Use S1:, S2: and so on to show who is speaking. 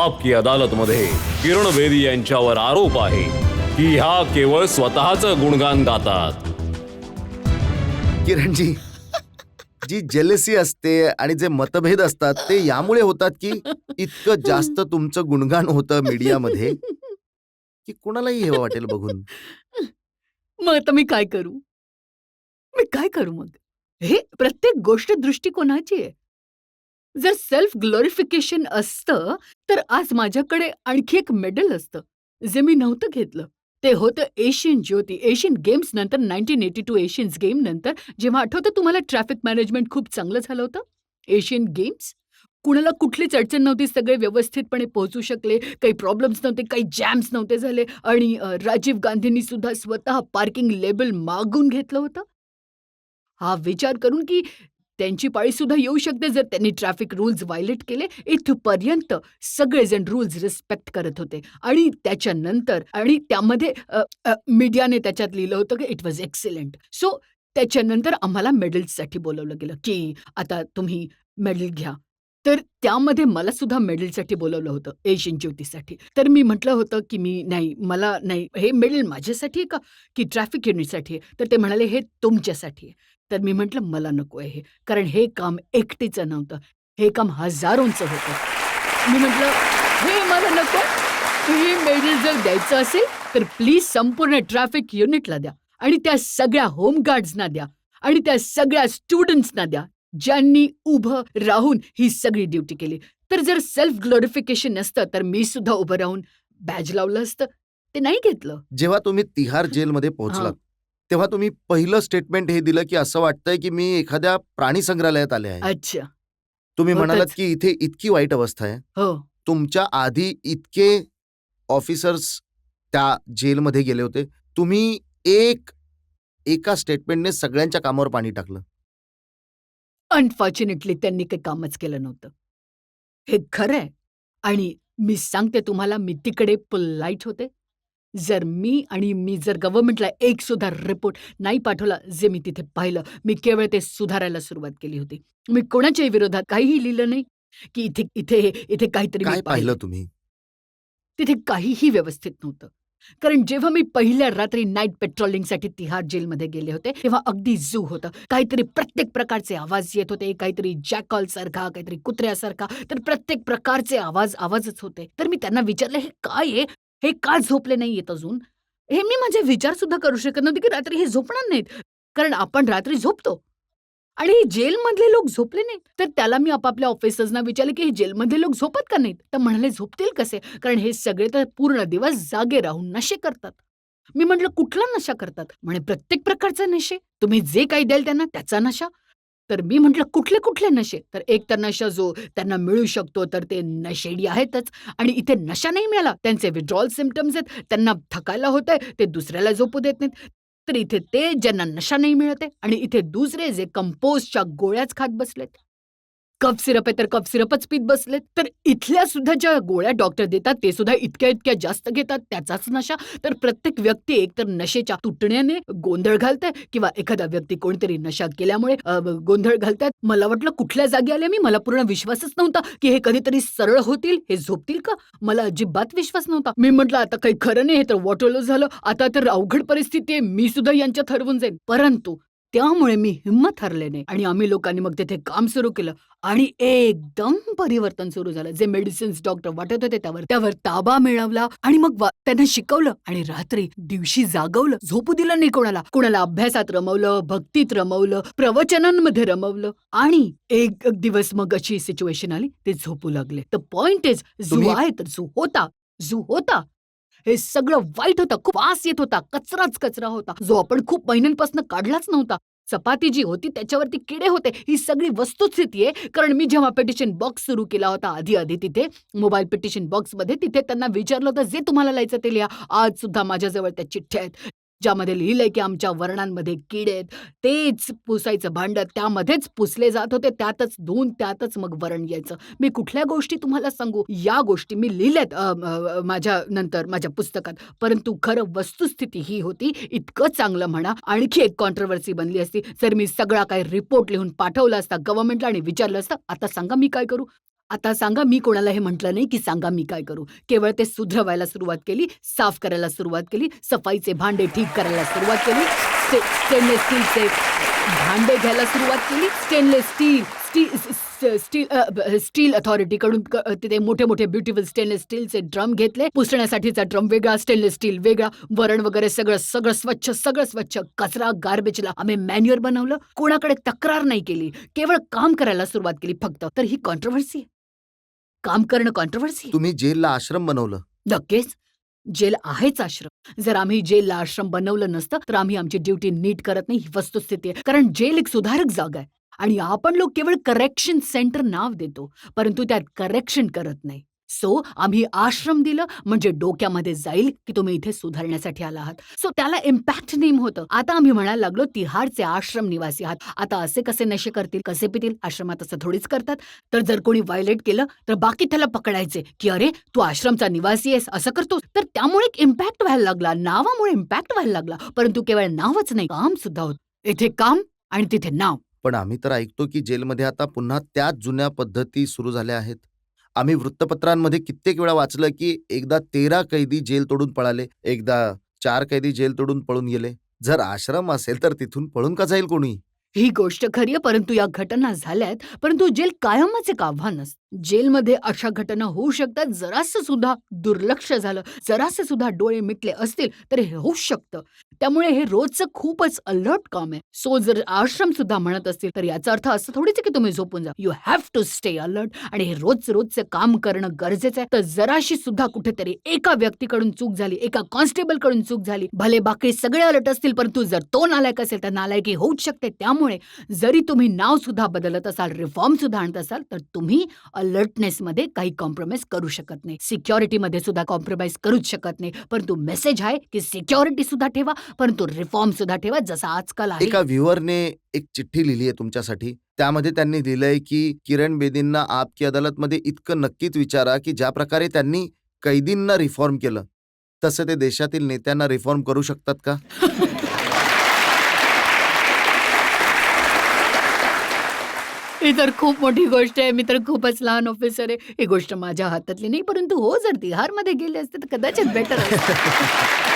S1: आपकी अदालतमध्ये किरण बेदी यांच्यावर आरोप आहे की ह्या केवळ स्वतःचं गुणगान गातात.
S2: किरणजी, जी जेलसी असते आणि जे मतभेद असतात ते यामुळे होतात की इतकं जास्त तुमचं गुणगान होतं मीडियामध्ये की कोणालाही हे वाटेल बघून.
S3: मग आता मी काय करू? मग? हे प्रत्येक गोष्ट दृष्टिकोनाची आहे. जर सेल्फ ग्लोरिफिकेशन असतं, तर आज माझ्याकडे आणखी एक मेडल असतं, जे मी नव्हतं घेतलं. ते होतं एशियन ज्योती. एशियन गेम्स नंतर 1982 एशियन्स गेम नंतर जेव्हा आठवतं तुम्हाला ट्रॅफिक मॅनेजमेंट खूप चांगलं झालं होतं? Asian games? कुणाला कुठलीच अडचण नव्हती, सगळे व्यवस्थितपणे पोहोचू शकले, काही प्रॉब्लेम्स नव्हते, काही जॅम्स नव्हते झाले आणि राजीव गांधींनी सुद्धा स्वतः पार्किंग लेबल मागून घेतलं होतं. हा विचार करून की त्यांची पाळी सुद्धा येऊ शकते जर त्यांनी ट्रॅफिक रूल्स व्हायलेट केले, इथपर्यंत सगळेजण रूल्स रिस्पेक्ट करत होते आणि त्याच्यानंतर आणि त्यामध्ये मीडियाने त्याच्यात लिहिलं होतं की इट वॉज एक्सिलेंट. सो त्याच्यानंतर आम्हाला मेडल्ससाठी बोलावलं गेलं की आता तुम्ही मेडल घ्या. तर त्यामध्ये मला सुद्धा मेडलसाठी बोलावलं होतं, एशियन ज्योतीसाठी. तर मी म्हटलं होतं की मला नाही, हे मेडल माझ्यासाठी आहे का की ट्रॅफिक युनिटसाठी आहे? तर ते म्हणाले, हे तुमच्यासाठी आहे. तर मी म्हटलं, मला नको आहे हे, कारण हे काम एकटीचं नव्हतं, हे काम हजारोंचं होतं. मी म्हटलं, हे मला नको. हे मेडल जर द्यायचं असेल तर प्लीज संपूर्ण ट्रॅफिक युनिटला द्या आणि त्या सगळ्या होमगार्ड्सना द्या आणि त्या सगळ्या स्टुडंट्सना द्या, ज्यांनी उभं राहून ही सगळी ड्युटी केली. तर जर सेल्फ ग्लोरिफिकेशन नसतं तर मी सुद्धा उभं राहून बॅज लावलं असतं. ते नाही घेतलं.
S2: जेव्हा तुम्ही तिहार जेलमध्ये पोहोचलात तेव्हा तुम्ही पहिलं स्टेटमेंट हे दिलं की असं वाटतंय की मी एखाद्या प्राणी संग्रहालयात आले आहे.
S3: अच्छा.
S2: तुम्ही
S3: होतंच.
S2: म्हणालात की इथे इतकी वाईट अवस्था आहे.
S3: हो.
S2: तुमच्या आधी इतके ऑफिसर्स त्या जेलमध्ये गेले होते. तुम्ही एका स्टेटमेंटने सगळ्यांच्या कामावर पाणी टाकलं.
S3: अनफॉर्च्युनेटली त्यांनी काही कामच केलं नव्हतं. हे खरं आहे आणि मी सांगते तुम्हाला, मी तिकडे पोलाईट होते. जर मी जर गव्हर्नमेंटला एक सुद्धा रिपोर्ट नाही पाठवला, जे मी तिथे पाहिलं, मी केवळ ते सुधारायला सुरुवात केली होती. मी कोणाच्याही विरोधात काहीही लिहिलं नाही, की इथे काहीतरी मी
S2: काय पाहिलं तुम्ही?
S3: तिथे काहीही व्यवस्थित नव्हतं. कारण जेव्हा मी पहिल्या रात्री नाईट पेट्रोलिंगसाठी तिहार जेलमध्ये गेले होते, तेव्हा अगदी झू होतं. काहीतरी प्रत्येक प्रकारचे आवाज येत होते, काहीतरी जॅकॉलसारखा, काहीतरी कुत्र्यासारखा, तर प्रत्येक प्रकारचे आवाजच होते. तर मी त्यांना विचारलं, "हे काय आहे? हे का झोपले नाहीयेत अजून?" हे मी माझे विचार सुद्धा करू शकत नव्हते, की रात्री हे झोपणार नाहीत. कारण आपण रात्री झोपतो. आणि जेलमधले लोक झोपले नाहीत. तर त्याला मी आपापल्या ऑफिसर्सना विचारलं, की हे जेलमधले लोक झोपत का नाहीत? तर म्हणाले, झोपतील कसे? कारण हे सगळे तर पूर्ण दिवस जागे राहून नशे करतात. मी म्हटलं, कुठला नशा करतात? म्हणे, प्रत्येक प्रकारचे नशे. तुम्ही जे काही द्याल त्यांना त्याचा नशा. तर मी म्हटलं, कुठले कुठले नशे? तर एक तर नशा जो त्यांना मिळू शकतो तर ते नशेडी आहेतच आणि इथे नशा नाही मिळाला. त्यांचे विथड्रॉल सिम्प्टम्स आहेत. त्यांना थकायला होतंय, ते दुसऱ्याला झोपू देत नाहीत. तर इथे ते ज्यांना नशा नाही मिळत आहे आणि इथे दुसरे जे कंपोजच्या गोळ्याच खात बसलेत. कफ सिरप आहे तर कफ सिरपच पीत बसलेत. तर इथल्या सुद्धा ज्या गोळ्या डॉक्टर देतात ते सुद्धा इतक्या जास्त घेतात, त्याचाच नशा. तर प्रत्येक व्यक्ती एकतर नशेच्या तुटण्याने गोंधळ घालते किंवा एखादा व्यक्ती कोणतरी नशा केल्यामुळे गोंधळ घालतात. मला वाटलं कुठल्या जागी आले मी, मला पूर्ण विश्वासच नव्हता की हे कधीतरी सरळ होतील, हे झोपतील का? मला अजिबात विश्वास नव्हता. मी म्हटलं, आता काही खरं नाही, हे तर वॉटोलो झालं. आता तर अवघड परिस्थिती आहे, मी सुद्धा यांच्यात हरवून जाईन. परंतु त्यामुळे मी हिंमत हरले नाही आणि आम्ही लोकांनी मग तिथे काम सुरू केलं आणि एकदम परिवर्तन सुरू झालं. जे मेडिसिन्स डॉक्टर वाटत होते त्यावर ताबा मिळवला आणि मग त्यांना शिकवलं आणि रात्री दिवशी जागवलं. झोपू दिलं नाही कोणाला अभ्यासात रमवलं, भक्तीत रमवलं, प्रवचनांमध्ये रमवलं आणि एक दिवस मग अशी सिच्युएशन आली, ते झोपू लागले. तर पॉइंट इज, झू आहे तर झू होता. हे सगळं वाईट होतं. खूप वास येत होता. कचराच कचरा होता, जो आपण खूप महिन्यांपासून काढलाच नव्हता. चपाती जी होती त्याच्यावरती किडे होते. ही सगळी वस्तुस्थिती आहे. कारण मी जेव्हा पिटिशन बॉक्स सुरू केला होता आधी तिथे मोबाईल पिटिशन बॉक्समध्ये, तिथे त्यांना विचारलं होतं, जे तुम्हाला लिहायचं ते लिहा. आज सुद्धा माझ्याजवळ त्या चिठ्ठ्या आहेत, ज्यामध्ये लिहिलंय की आमच्या वर्णांमध्ये किडे आहेत. तेच पुसायचं भांडं त्यामध्येच पुसले जात होते, त्यातच धुवून त्यातच मग वरण यायचं. मी कुठल्या गोष्टी तुम्हाला सांगू? या गोष्टी मी लिहिल्यात माझ्या पुस्तकात. परंतु खरं वस्तुस्थिती ही होती. इतकं चांगलं म्हणा, आणखी एक कॉन्ट्रोव्हर्सी बनली असती जर मी सगळा काही रिपोर्ट लिहून पाठवला असता गव्हर्नमेंटला आणि विचारलं असतं, आता सांगा मी काय करू? आता सांगा, मी कोणाला हे म्हटलं नाही की सांगा मी काय करू. केवळ ते सुधरवायला सुरुवात केली, साफ करायला सुरुवात केली, सफाईचे भांडे ठीक करायला सुरुवात केली, स्टेनलेस स्टीलचे भांडे घ्यायला सुरुवात केली, स्टील अथॉरिटीकडून तिथे मोठे मोठे ब्युटिफुल स्टेनलेस स्टीलचे ड्रम घेतले, पुसण्यासाठीचा ड्रम वेगळा, स्टेनलेस स्टील वेगळा, वरण वगैरे सगळं स्वच्छ. कचरा गार्बेजला आम्ही मॅन्युअर बनवलं, कोणाकडे तक्रार नाही केली, केवळ काम करायला सुरुवात केली फक्त. तर ही कॉन्ट्रोव्हर्सी आहे. काम करणं कॉन्ट्रोव्हर्सी आहे.
S2: तुम्ही जेलला आश्रम बनवलं.
S3: नक्कीच. जेल आहेच आश्रम. जर आम्ही जेलला आश्रम बनवलं नसतं तर आम्ही आमची ड्युटी नीट करत नाही, ही वस्तुस्थिती आहे. कारण जेल एक सुधारक जागा आहे आणि आपण लोक केवळ करेक्शन सेंटर नाव देतो, परंतु त्यात करेक्शन करत नाही. सो आम्ही आश्रम दिलं म्हणजे डोक्यामध्ये जाईल की तुम्ही इथे सुधारण्यासाठी आला आहात. सो त्याला इम्पॅक्ट नेम होतं. आता आम्ही म्हणायला लागलो तिहारचे आश्रम निवासी आहात, आता असे कसे नशे करतील, कसे पितील, आश्रमात असं थोडीच करतात. तर जर कोणी व्हायलेट केलं तर बाकी त्याला पकडायचे की अरे तू आश्रमचा निवासी आहेस, असं करतोस. तर त्यामुळे एक इम्पॅक्ट व्हायला लागला, नावामुळे इम्पॅक्ट व्हायला लागला. परंतु केवळ नावच नाही, काम सुद्धा होत. इथे काम आणि तिथे नाव.
S2: पण आम्ही तर ऐकतो की जेलमध्ये आता पुन्हा त्याच जुन्या पद्धती सुरू झाल्या आहेत. आम्ही वृत्तपत्रांमध्ये कित्येक वेळा वाचलं की एकदा 13 कैदी जेल तोडून पळाले, एकदा 4 कैदी जेल तोडून पळून गेले. जर आश्रम असेल तर तिथून पळून का जाईल कोणी?
S3: ही गोष्ट खरी आहे, परंतु या घटना झाल्यात. परंतु जेल कायमच एक आव्हान असतं. जेलमध्ये अशा घटना होऊ शकतात. जरासं सुद्धा दुर्लक्ष झालं, जरासे सुद्धा डोळे मिटले असतील तर हे होऊ शकतं. त्यामुळे हे रोजचं खूपच अलर्ट काम आहे. सो जर आश्रम सुद्धा म्हणत असतील तर याचा अर्थ असं थोडीच की तुम्ही झोपून जा. You have to stay alert आणि हे रोजचं काम करणं गरजेचं आहे. तर जराशी सुद्धा कुठेतरी एका व्यक्तीकडून चूक झाली, एका कॉन्स्टेबलकडून चूक झाली, भले बाकी सगळे अलर्ट असतील परंतु जर तो नालायक असेल तर नालायकी होऊच शकते. त्यामुळे जरी तुम्ही नाव सुद्धा बदलत असाल, रिफॉर्म सुद्धा आणत असाल तर तुम्ही अलर्टनेसमध्ये काही कॉम्प्रोमाइज करू शकत नाही. सिक्युरिटीमध्ये सुद्धा कॉम्प्रोमाइज करूच शकत नाही. परंतु मेसेज आहे की सिक्युरिटी सुद्धा ठेवा, परंतु रिफॉर्म सुद्धा ठेवा, जसा आजकाल आहे.
S2: एका व्ह्युअरने एक चिठ्ठी लिहिली आहे तुमच्यासाठी. त्यामध्ये त्यांनी लिहिलंय की किरण बेदींना आपकी अदालतमध्ये इतकं नक्कीच विचारा की ज्या प्रकारे त्यांनी कैदींना रिफॉर्म केलं तसं ते देशातील नेत्यांना रिफॉर्म करू शकतात का?
S3: ही तर खूप मोठी गोष्ट आहे. मी तर खूपच लहान ऑफिसर आहे. ही गोष्ट माझ्या हातातली नाही. परंतु हो, जर तिहारमध्ये गेले असते तर कदाचित बेटर असतं.